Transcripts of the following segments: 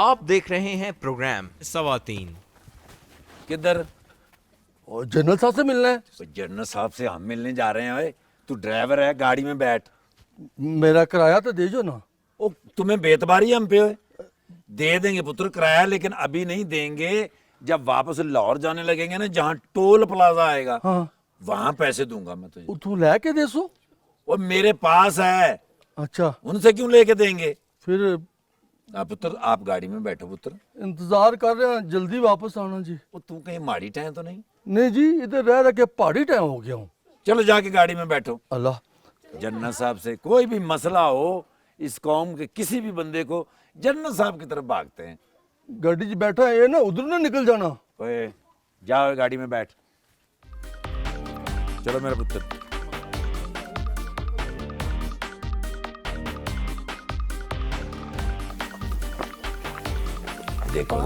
आप देख रहे हैं प्रोग्राम सवातीन। किधर? और जनरल साहब से मिलना है। तो जनरल साहब से हम मिलने जा रहे हैं। ओए तू ड्राइवर है, गाड़ी में बैठ। मेरा किराया तो दे जो ना। ओ तुम्हें बेतबारी हम पे ओए। दे देंगे पुत्र किराया, लेकिन अभी नहीं देंगे। जब वापस लाहौर जाने लगेंगे ना, जहाँ टोल प्लाजा आएगा, हाँ। वहां पैसे दूंगा मैं तुझे। तू लेके दे सो। वो मेरे पास है। अच्छा उनसे क्यों लेके देंगे? फिर पुत्र आप गाड़ी में बैठो पुत्र। इंतजार कर रहे हैं, जल्दी वापस आना जी। वो तू कहीं माड़ी टाइम तो नहीं? नहीं जी, इधर रह के पहाड़ी टाइम हो गया हूँ। चलो जाके गाड़ी में बैठो। अल्लाह। जनरल साहब से कोई भी मसला हो, इस कौम के किसी भी बंदे को जनरल साहब की तरफ भागते हैं। गाड़ी जी बैठा है, ये ना उधर ना निकल जाना। ओए जाओ गाड़ी में बैठ। चलो मेरा पुत्र। देखो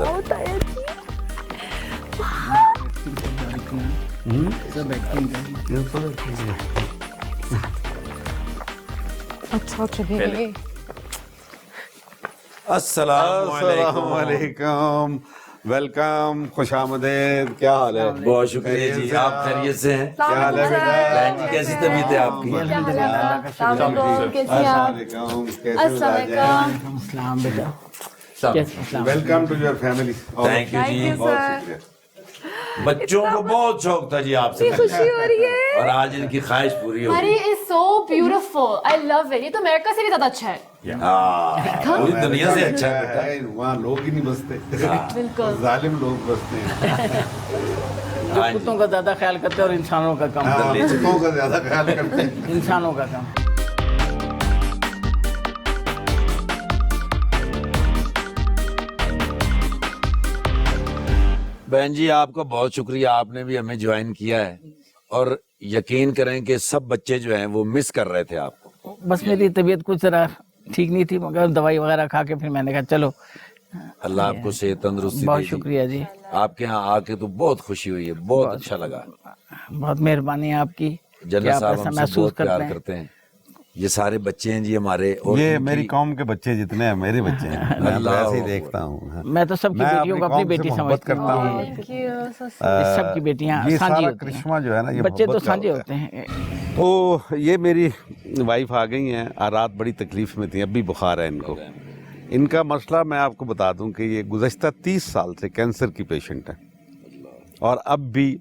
अच्छा चलिए। अस्सलामुअलैकुम, वेलकम, खुशामदीद। क्या हाल है? बहुत शुक्रिया जी, आप खैरियत से हैं? क्या हाल है बेटा? बहन जी कैसी तबीयत है आपकी? Welcome to your family. Thank you जी। बच्चों को बहुत शौक था जी आपसे खुशी हो रही है। और आज इनकी ख्वाहिश पूरी हो अरे is so beautiful, I love it. ये तो अमेरिका से भी ज्यादा अच्छा है। पूरी दुनिया से अच्छा है बेटा। वहाँ लोग ही नहीं बसते, बिल्कुल जालिम लोग बसते हैं। जो कुत्तों का ज्यादा ख्याल करते हैं और इंसानों का कम। हाँ, कुत्तों का ज्यादा ख्याल करते हैं, इंसानों का कम। बहन जी आपका बहुत शुक्रिया, आपने भी हमें ज्वाइन किया है। और यकीन करें कि सब बच्चे जो हैं वो मिस कर रहे थे आपको। बस मेरी तबीयत कुछ जरा ठीक नहीं थी, मगर दवाई वगैरह खा के फिर मैंने कहा चलो। अल्लाह आपको सेहत तंदुरुस्ती बहुत दे जी। शुक्रिया जी। आपके यहाँ आके तो बहुत खुशी हुई है, बहुत अच्छा लगा। बहुत मेहरबानी है आपकी कि जनरल आप साहब ऐसा हमसे महसूस बहुत प्यार करते हैं। करते हैं। ये सारे बच्चे हैं जी हमारे। और ये इनकी- मेरी कौम के बच्चे जितने हैं मेरे बच्चे हैं। मैं तो अल्लाह ऐसे ही हो। देखता हूँ। हाँ। मैं तो सबकी मैं बेटियों को अपनी कौम से बेटी मोहब्बत समझता करता हूँ। हूँ। सबकी बेटियां ये साझी सारा होती हैं। करिश्मा जो है ना, ये बच्चे तो मोहब्बत का साझे होता होते हैं। तो ये मेरी वाइफ आ गई हैं। रात बड़ी तकलीफ में थी, अभी बुखार है इनको। इनका मसला मैं आपको बता दूं कि ये गुज़श्ता 30 साल से कैंसर की पेशेंट है। और अब भी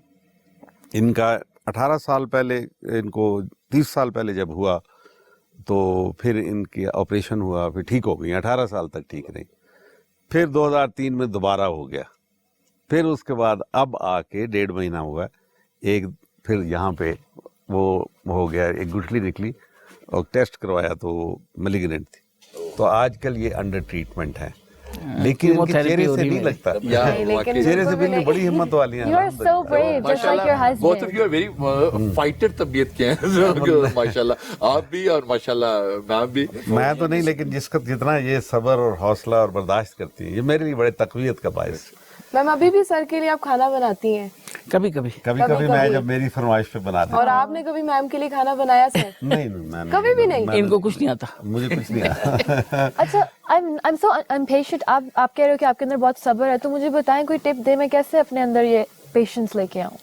इनका 18 साल पहले, इनको 30 साल पहले जब हुआ तो फिर इनकी ऑपरेशन हुआ, फिर ठीक हो गई। 18 साल तक ठीक रही, फिर 2003 में दोबारा हो गया, फिर उसके बाद अब आके 1.5 महीना हुआ एक, फिर यहाँ पे वो हो गया, एक गुठली निकली और टेस्ट करवाया तो मैलिग्नेंट थी। तो आजकल ये अंडर ट्रीटमेंट है, लेकिन इनके चेहरे से नहीं लगता। चेहरे से बिल्कुल बड़ी हिम्मत वाली हैं। You are so brave, just like your husband. Both of you are very fighter तबीयत के हैं माशाल्लाह। आप भी और माशाल्लाह मैम भी। मैं तो नहीं, लेकिन जिसका जितना ये सब्र और हौसला और बर्दाश्त करती है, ये मेरे लिए बड़े तकवीत का बायस। मैम अभी भी सर के लिए आप खाना बनाती हैं? कभी कभी कभी कभी मैं जब मेरी फरमाइश पे बनाती हूँ। और आपने कभी मैम के लिए खाना बनाया सर? नहीं मैं कभी भी नहीं? इनको कुछ नहीं आता। मुझे कुछ नहीं आता। अच्छा, I'm so impatient। आप कह रहे हो कि आपके अंदर बहुत सब्र है, तो मुझे बताएं, कोई टिप दे, मैं कैसे अपने अंदर ये पेशेंस लेके आऊं?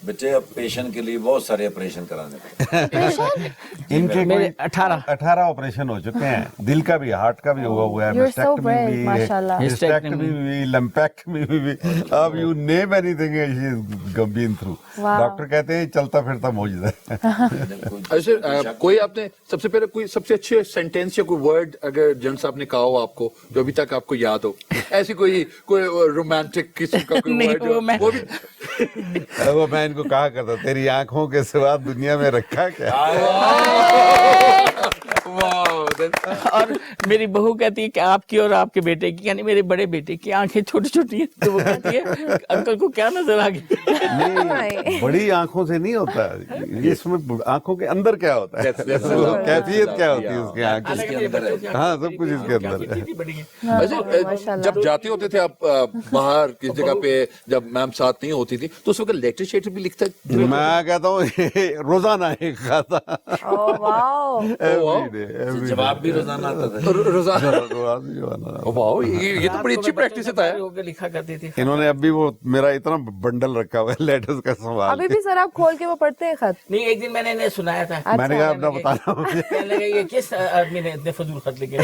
बच्चे अब पेशेंट के लिए बहुत सारे ऑपरेशन कराने पड़ते इनके मेरे कोई 18 ऑपरेशन हो चुके हैं, दिल का भी, हार्ट का भी हुआ है, You're so mastectomy brave, भी, माशाल्लाह। hysterectomy भी, lumpectomy भी। अब you name anything she has been through। Wow। Doctor कहते हैं चलता फिरता मौजूद है। ऐसे कोई आपने सबसे पहले कोई सबसे अच्छे सेंटेंस या कोई वर्ड अगर जन साहब ने कहा हो आपको, जो अभी तक आपको याद हो, ऐसी कोई रोमांटिक किस्म का कोई नहीं, वर्ड वो मैं- वो भी वो मैं इनको कहा करता, तेरी आंखों के सिवा दुनिया में रखा क्या? और मेरी बहू कहती है कि आपकी और आपके बेटे की, यानी मेरे बड़े बेटे की आंखें छोटी छोटी हैं, तो वो कहती है अंकल को क्या नजर आ गई? नहीं, बड़ी आंखों से नहीं होता ये, इसमें आंखों के अंदर क्या होता है, कैफियत क्या होती है उसके आंख की। हाँ, सब कुछ इसके अंदर है। ऐसे जब जाते होते थे आप बाहर किस जगह पे, जब मैम साथ नहीं होती थी, तो उस वक्त लेटर शेटर भी लिखता? मैं कहता हूँ रोजाना एक खाता। Oh wow। Every day, every day। आप भी रोजाना आते थे? रोजाना? रोजाना। वाह, ये तो बड़ी अच्छी प्रैक्टिस है ताया। होकर लिखा करती थी। इन्होंने अभी वो मेरा इतना बंडल रखा हुआ है लेटर्स का संभाल अभी भी सर आप खोल के वो पढ़ते हैं खत? नहीं, एक दिन मैंने इन्हें सुनाया था। मैंने कहा अपना बताना मुझे। कहने लगे ये किस आदमी ने इतने फजूल खत लिखे।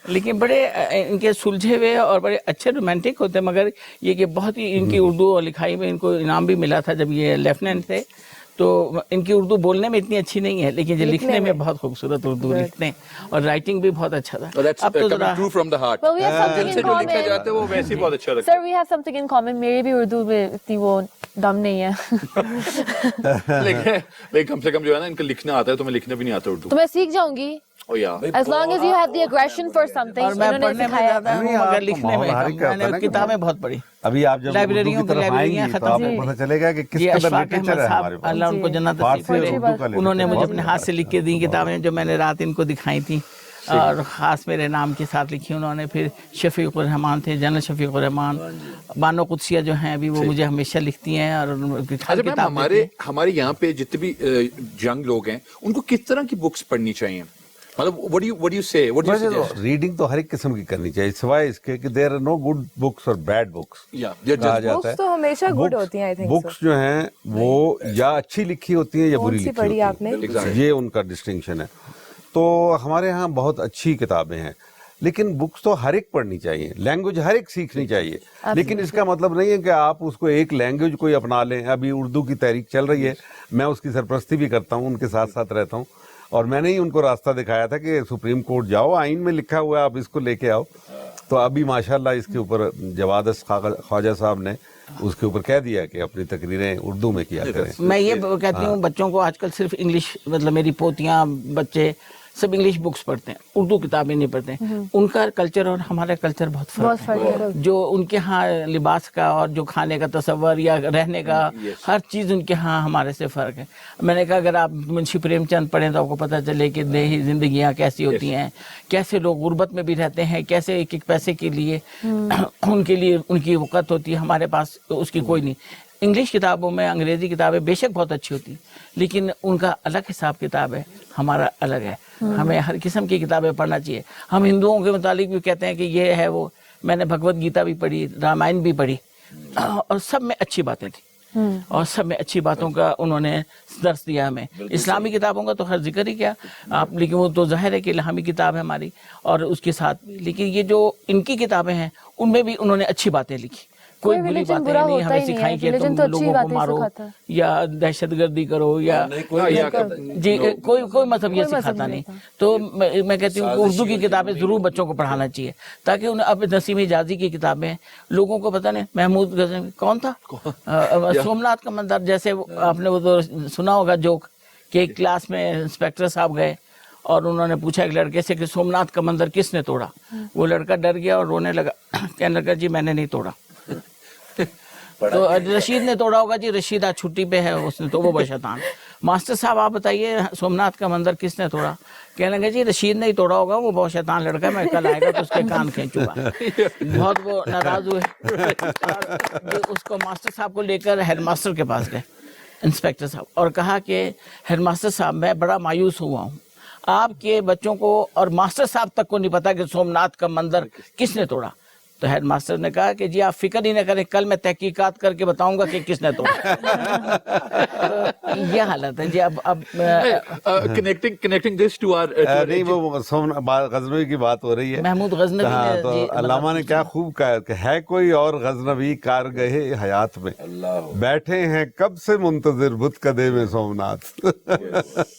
लेकिन बड़े इनके सुलझे हुए और बड़े अच्छे रोमांटिक होते हैं, मगर ये कि बहुत ही इनकी उर्दू और लिखाई में इनको इनाम भी मिला था जब ये लेफ्टिनेंट थे। तो इनकी उर्दू बोलने में इतनी अच्छी नहीं है, लेकिन ये लिखने में बहुत खूबसूरत उर्दू लिखते हैं और राइटिंग भी बहुत अच्छा था। That's अब तो जरा true from the heart. Well, we have something दिल in से जो लिखा common. जाता है वो वैसे ही बहुत अच्छा लगता Sir, we have something in common. मेरी भी उर्दू में इतनी वो दम नहीं है। है। लेकिन कम से कम जो है ना, इनको लिखना आता है, तुम्हें लिखना भी नहीं आता उर्दू। तो मैं सीख जाऊंगी। ओ या As long as you have the aggression for something. और मैं इन्होंने पढ़ने में सिखाया। ज्यादा हूँ, नहीं, मगर आपको लिखने में माहौल हर एक का होता है मैंने ना कि किताबें बहुत पढ़ी। अभी आप जब लाइब्रेरियों उर्दू की की तरफ लाइब्रेरियां आएंगी तो खत्म आपको हुई। पता चलेगा कि किस ये कदर अशफाक लिटरेचर अहमद है हमारे साहब, पास। अल्लाह उनको जन्नत फारसी नसीब और करे, उर्दू का उन्होंने मुझे लिटरेचर अपने हाथ से लिख के दी किताबें जो मैंने रात इनको दिखाई थी, और ख़ास मेरे नाम के साथ लिखी उन्होंने। फिर शफीकुर रहमान थे, जनरल शफीकुर रहमान, बानो कुदसिया जो हैं अभी, वो मुझे हमेशा लिखती हैं। और अच्छा मैम, हमारे यहाँ पे जितने भी यंग लोग हैं, उनको किस तरह की बुक्स पढ़नी चाहिए? मतलब what do you say? Reading तो हर एक किस्म की करनी चाहिए, सिवाय इसके कि there are no good books और बैड बुक्स Yeah, कहा जाता बुक्स है। तो हमेशा गुड Books- होती हैं, आई थिंक। बुक्स जो हैं वो या अच्छी लिखी होती हैं या बुरी लिखी पढ़ी होती हैं, आपने? ये उनका डिस्टिंक्शन है। तो हमारे यहाँ बहुत अच्छी किताबें हैं, लेकिन बुक्स तो हर एक पढ़नी चाहिए, लैंग्वेज हर एक सीखनी चाहिए। लेकिन इसका मतलब नहीं है कि आप उसको एक लैंग्वेज को ही अपना लें। अभी उर्दू की तहरीक चल रही है, मैं उसकी सरपरस्ती भी करता हूँ, उनके साथ साथ रहता हूँ, और मैंने ही उनको रास्ता दिखाया था कि सुप्रीम कोर्ट जाओ, आइन में लिखा हुआ है, आप इसको लेके आओ। तो अभी माशाल्लाह इसके ऊपर जवाद ख्वाजा साहब ने उसके ऊपर कह दिया कि अपनी तकरीरें उर्दू में किया करें। मैं ये कहती हूँ बच्चों को आजकल सिर्फ इंग्लिश, मतलब मेरी पोतियाँ बच्चे सब इंग्लिश बुक्स पढ़ते हैं, उर्दू किताबें नहीं पढ़ते हैं। उनका कल्चर और हमारा कल्चर बहुत फर्क है। जो उनके यहाँ लिबास का और जो खाने का तस्वर या रहने का हर चीज़ उनके यहाँ हमारे से फ़र्क है। मैंने कहा अगर आप मुंशी प्रेमचंद पढ़ें तो आपको पता चले कि देही ज़िंदगियाँ कैसी होती हैं, कैसे लोग गुर्बत में भी रहते हैं, कैसे एक एक पैसे के लिए उनके लिए उनकी वक़्त होती है, हमारे पास उसकी कोई नहीं। इंग्लिश किताबों में, अंग्रेज़ी किताबें बेशक बहुत अच्छी होती, लेकिन उनका अलग हिसाब किताब है, हमारा अलग है। हमें हर किस्म की किताबें पढ़ना चाहिए। हम हिंदुओं के मुतालिक भी कहते हैं कि ये है वो। मैंने भगवत गीता भी पढ़ी, रामायण भी पढ़ी, और सब में अच्छी बातें थी, और सब में अच्छी बातों का उन्होंने दर्स दिया हमें। इस्लामी किताबों का तो हर जिक्र ही क्या आप, लेकिन वो तो ज़ाहिर है कि इल्हामी किताब है हमारी, और उसके साथ लेकिन ये जो इनकी किताबें हैं उनमें भी उन्होंने अच्छी बातें लिखी। कोई बुरी बातें नहीं हमें सिखाई कि तुम लोगों को मारो या दहशतगर्दी करो या जी, कोई मतलब ये सिखाता नहीं। तो मैं कहती हूँ उर्दू की किताबें जरूर बच्चों को पढ़ाना चाहिए, ताकि उन्हें अब नसीम हिजाजी की किताबें लोगों को पता नहीं। महमूद गजनवी कौन था? सोमनाथ का मंदिर, जैसे आपने वो तो सुना होगा जोक कि एक क्लास में इंस्पेक्टर साहब गए और उन्होंने पूछा एक लड़के से कि सोमनाथ का मंदिर किसने तोड़ा? वो लड़का डर गया और रोने लगा, कहने लगा जी मैंने नहीं तोड़ा। तो रशीद ने तोड़ा होगा जी, रशीद आज छुट्टी पे है, उसने तो वो बशैतान। मास्टर साहब आप बताइए सोमनाथ का मंदिर किसने तोड़ा? कहने लगे जी रशीद ने ही तोड़ा होगा, वो बहुत शैतान लड़का है, मैं कल आएगा तो उसके कान खींचूंगा। बहुत वो नाराज हुए और उसको मास्टर साहब को लेकर हेडमास्टर के पास गए, इंस्पेक्टर साहब, और कहा कि हेडमास्टर साहब मैं बड़ा मायूस हुआ हूँ, आपके बच्चों को और मास्टर साहब तक को नहीं पता कि सोमनाथ का मंदिर किसने तोड़ा। तो हेडमास्टर ने कहा कि जी आप फिक्र ही न करें, कल मैं तहकीकात करके बताऊंगा कि किसने तोड़ा। ये हालत है जी। अब कनेक्टिंग दिस टू आवर नहीं, वो गजनवी की बात हो रही है। महमूद गजनवी हाँ, ने तो जी, अल्लामा ने क्या खूब कहा कि है कोई और गजनवी कार गए हयात में, बैठे हैं कब से मुंतजिर बुत कदे में सोमनाथ।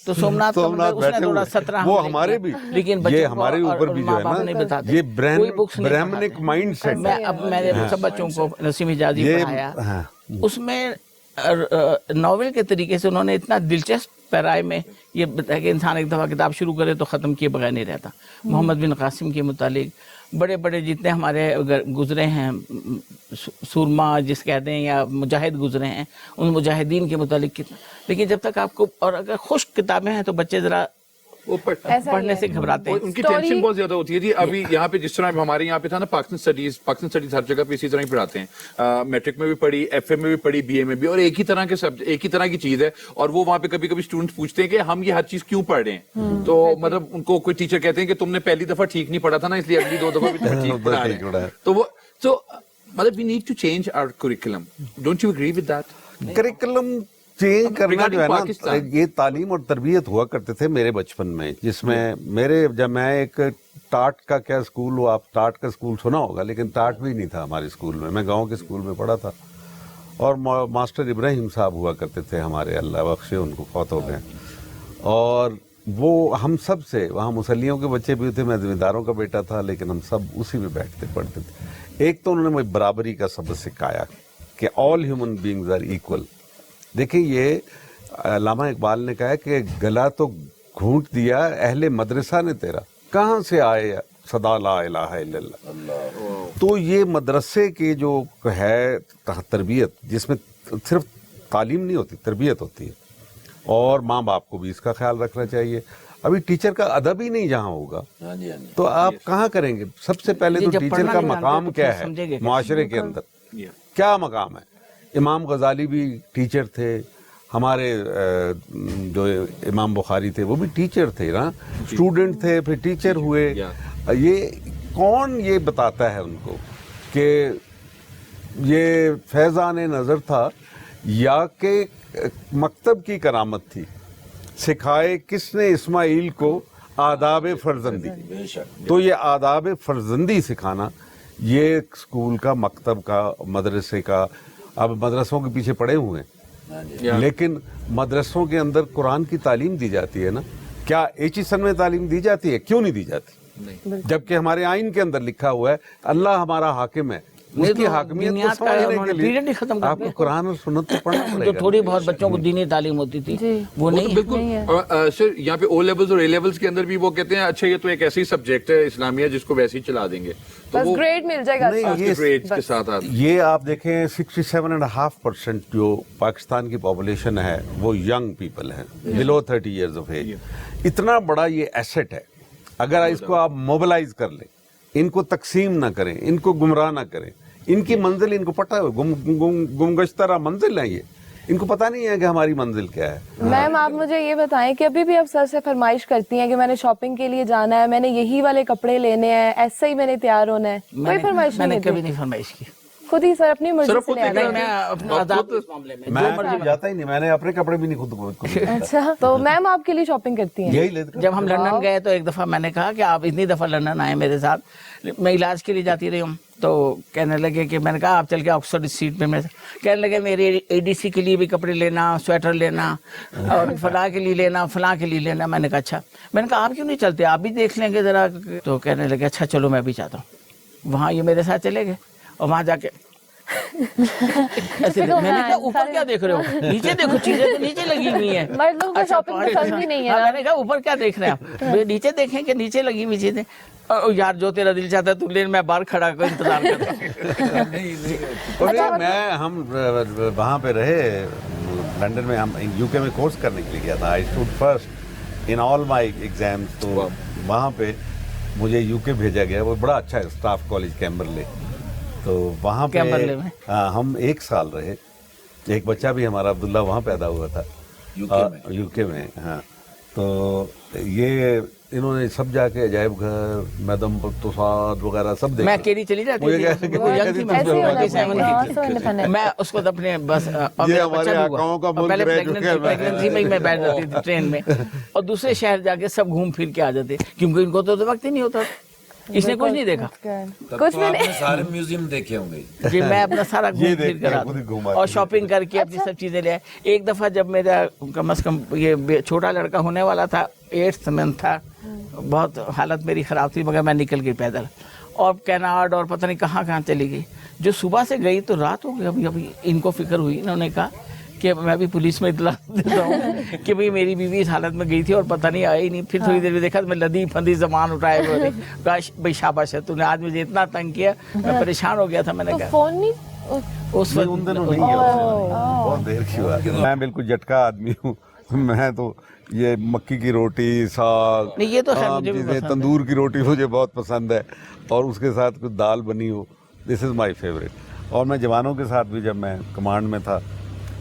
तो सोमनाथ का मंदिर उसने तोड़ा 17 वो हमारे भी, लेकिन ये हमारे ऊपर भी जो है ना, ये ब्राह्मणिक माइंड सेट। मैंने सब बच्चों को नसीम हिजाजी पढ़ाया, उसमें नॉवेल के तरीके से उन्होंने इतना दिलचस्प पैराए में ये बताया कि इंसान एक दफ़ा किताब शुरू करे तो ख़त्म किए बगैर नहीं रहता। मोहम्मद बिन कासिम के मुतालिक बड़े बड़े जितने हमारे गुजरे हैं, सूरमा जिस कहते हैं या मुजाहिद गुजरे हैं, उन मुजाहिदीन के मुतालिक कितना। लेकिन जब तक आपको, और अगर खुश्क किताबें हैं तो बच्चे ज़रा ऐसा ही पढ़ने है। से घबराते हैं। उनकी Story- टेंशन बहुत ज्यादा होती है जी। अभी यहाँ पे जिस तरह हमारे यहाँ पे था ना पाकिस्तान स्टडीज हर जगह पे इसी तरह ही पढ़ाते हैं। मैट्रिक में भी पढ़ी, एफए में भी पढ़ी, बीए में भी, और एक ही तरह के सब्जेक्ट, एक ही तरह की चीज है। और वो वहाँ पे कभी कभी स्टूडेंट्स पूछते हैं कि हम ये हर चीज क्यों पढ़ रहे हैं। तो मतलब उनको कोई टीचर कहते हैं कि तुमने पहली दफा ठीक नहीं पढ़ा था ना, इसलिए अगली 2 दफा भी तुम ठीक पढ़ा रहे हैं। तो वो मतलब we need to change our curriculum. Don't you agree with that? Curriculum change करना जो है ना, पाकिस्तान। ये तालीम और तरबियत हुआ करते थे मेरे बचपन में, जिसमें जब मैं एक टाट का क्या स्कूल हो, आप टाट का स्कूल सुना होगा, लेकिन टाट भी नहीं था हमारे स्कूल में, मैं गांव के स्कूल में पढ़ा था। और मास्टर इब्राहिम साहब हुआ करते थे हमारे, अल्लाह बख्शे उनको, फौत हो गए। और वो हम सब से, वहाँ मुसल्लियों के बच्चे भी थे, मैं जमींदारों का बेटा था, लेकिन हम सब उसी में बैठते पढ़ते थे। एक तो उन्होंने मुझे बराबरी का सबक सिखाया कि all human beings are equal. देखिए, ये अल्लामा इकबाल ने कहा है कि गला तो घूंट दिया अहले मदरसा ने तेरा, कहाँ से आए सदा ला इलाहा इल्लल्लाह। तो ये मदरसे के जो है तरबियत, जिसमें सिर्फ तालीम नहीं होती, तरबियत होती है, और माँ बाप को भी इसका ख्याल रखना चाहिए। अभी टीचर का अदब ही नहीं जहाँ होगा तो आप कहाँ करेंगे? सबसे पहले तो टीचर का मकाम क्या है माशरे के अंदर, क्या मकाम है? इमाम गजाली भी टीचर थे, हमारे जो इमाम बुखारी थे वो भी टीचर थे ना, स्टूडेंट थे फिर टीचर हुए। ये कौन ये बताता है उनको कि ये फैज़ान नज़र था या कि मकतब की करामत थी? सिखाए किसने इस्माइल को आदाब फर्जंदी? तो ये आदाब फर्जंदी सिखाना, ये स्कूल का, मकतब का, मदरसे का, अब मदरसों के पीछे पड़े हुए हैं, लेकिन मदरसों के अंदर कुरान की तालीम दी जाती है ना? क्या एचीसन में तालीम दी जाती है? क्यों नहीं दी जाती? जबकि हमारे आइन के अंदर लिखा हुआ है अल्लाह हमारा हाकिम है, उसकी हाकिमियत को समझने के लिए आपको कुरान और सुन्नत तो पढ़ना पड़ेगा। जो थोड़ी बहुत बच्चों को दीनी तालीम होती थी वो नहीं, बिल्कुल। और सर यहाँ पे ओ लेवल्स और ए लेवल्स के अंदर भी वो कहते हैं अच्छा ये तो एक ऐसी सब्जेक्ट है इस्लामिया जिसको वैसे ही चला देंगे, तो बस वो ग्रेड मिल जाएगा। नहीं, ग्रेड्स के साथ आते हैं। ये आप देखें 67.5% जो पाकिस्तान की पॉपुलेशन है वो यंग पीपल है, बिलो 30 इयर्स ऑफ एज। इतना बड़ा ये एसेट है, अगर इसको आप मोबिलाइज कर लें, इनको तकसीम ना करें, इनको गुमराह ना करें, इनकी मंजिल इनको पता है, गुमगश्तरा मंजिल है ये, इनको पता नहीं है कि हमारी मंजिल क्या है। मैम आप मुझे ये बताएं कि अभी भी आप सर से फरमाइश करती हैं कि मैंने शॉपिंग के लिए जाना है, मैंने यही वाले कपड़े लेने हैं, ऐसे ही मैंने तैयार होना है? कोई फरमाइश नहीं मैंने देती? कभी नहीं फरमाइश की। खुद ही सर अपनी मर्जी सर, से खुद ले आते हैं। मैं अपना आजाद इस मामले में मैं जाता ही नहीं, मैंने अपने कपड़े भी नहीं खुद अच्छा, तो मैम आपके लिए शॉपिंग करती हैं? यही लेते। जब हम लंदन गए तो एक दफा मैंने कहा कि आप इतनी दफा लंदन आए मेरे साथ, मैं इलाज के लिए जाती रही हूँ, तो कहने लगे कि मैंने कहा आप चल के ऑक्सफोर्ड स्ट्रीट पे, मैं कहने लगे मेरे एडीसी के लिए भी कपड़े लेना, स्वेटर लेना, और फलां के लिए लेना, फलां के लिए लेना। मैंने कहा अच्छा, मैंने कहा आप क्यों नहीं चलते, आप भी देख लेंगे जरा। तो कहने लगे अच्छा चलो मैं भी चाहता हूँ। वहाँ ये मेरे साथ चले गए और वहाँ जाके ऐसे मैंने कहा ऊपर क्या देख रहे हो, नीचे देखो, चीजें तो नीचे लगी हुई है। मर्द लोगों को शॉपिंग पसंद ही नहीं है ना। मैंने कहा ऊपर क्या देख रहे हैं आप, नीचे देखें कि नीचे लगी हुई चीजें। यार जो तेरा दिल चाहता है तू ले, मैं बाहर खड़ा कर इंतजार करता और हम वहाँ पे रहे लंदन में, हम यूके में कोर्स करने के लिए गया था। I stood first in all my exams, तो वहाँ पे मुझे यूके भेजा गया। वो बड़ा अच्छा है, स्टाफ कॉलेज कैम्बरले। तो वहाँ पे हाँ, हम 1 साल रहे। एक बच्चा भी हमारा अब्दुल्ला वहाँ पैदा हुआ था यूके में। हाँ, तो ये इन्होंने सब जाके अजायब घर, मैडम तुसाद वगैरह सब देखा। मैं अकेली चली जाती थी, मैं उसको अपने बस पहले प्रेगनेंसी में मैं बैठ जाती थी ट्रेन में, और दूसरे शहर जाके सब घूम फिर के आ जाते, क्योंकि इनको तो वक्त ही नहीं होता। इसने कुछ नहीं देखा, कुछ भी नहीं। सारे म्यूजियम देखे होंगे जी, मैं अपना सारा घूम फिर कर और शॉपिंग करके अपनी सब चीजें ले आए। एक दफा जब मेरा कम से कम ये छोटा लड़का होने वाला था, 8th मंथ था, बहुत हालत मेरी ख़राब थी, मगर मैं निकल गई पैदल, और कैनाड और पता नहीं कहाँ कहाँ चली गई। जो सुबह से गई तो रात हो गई। अभी इनको फिक्र हुई, इन्होंने कहा कि मैं भी पुलिस में इतला देता हूँ कि भाई मेरी बीवी इस हालत में गई थी और पता नहीं आई नहीं। फिर थोड़ी देर में देखा तो मैं लदी फंदी सामान उठाए हुए, भाई शाबाश है, तूने आज मुझे इतना तंग किया, मैं परेशान हो गया था। मैंने कहा फोन नहीं उस वक्त उन दिनों नहीं है, बहुत देर की बात है। मैं बिल्कुल झटका आदमी हूँ, मैं तो ये मक्की की रोटी, साग, नहीं, ये तो खैर आम मुझे भी चीज़ें, पसंद है। तंदूर की रोटी मुझे बहुत पसंद है, और उसके साथ कुछ दाल बनी हो, दिस इज़ माय फेवरेट। और मैं जवानों के साथ भी, जब मैं कमांड में था,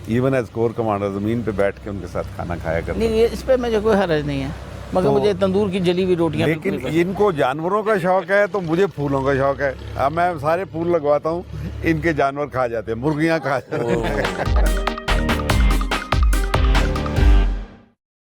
इवन एज कोर कमांडर, ज़मीन पे बैठ के उनके साथ खाना खाया करता। नहीं, ये इस पे मुझे कोई हर्ज नहीं है, मगर मुझे तंदूर की जली हुई रोटियां लेकिन बिल्कुल नहीं इनको जानवरों का शौक है, तो मुझे फूलों का शौक है। अब मैं सारे फूल लगवाता हूँ, इनके जानवर खा जाते हैं, मुर्गियाँ खा जाती हैं।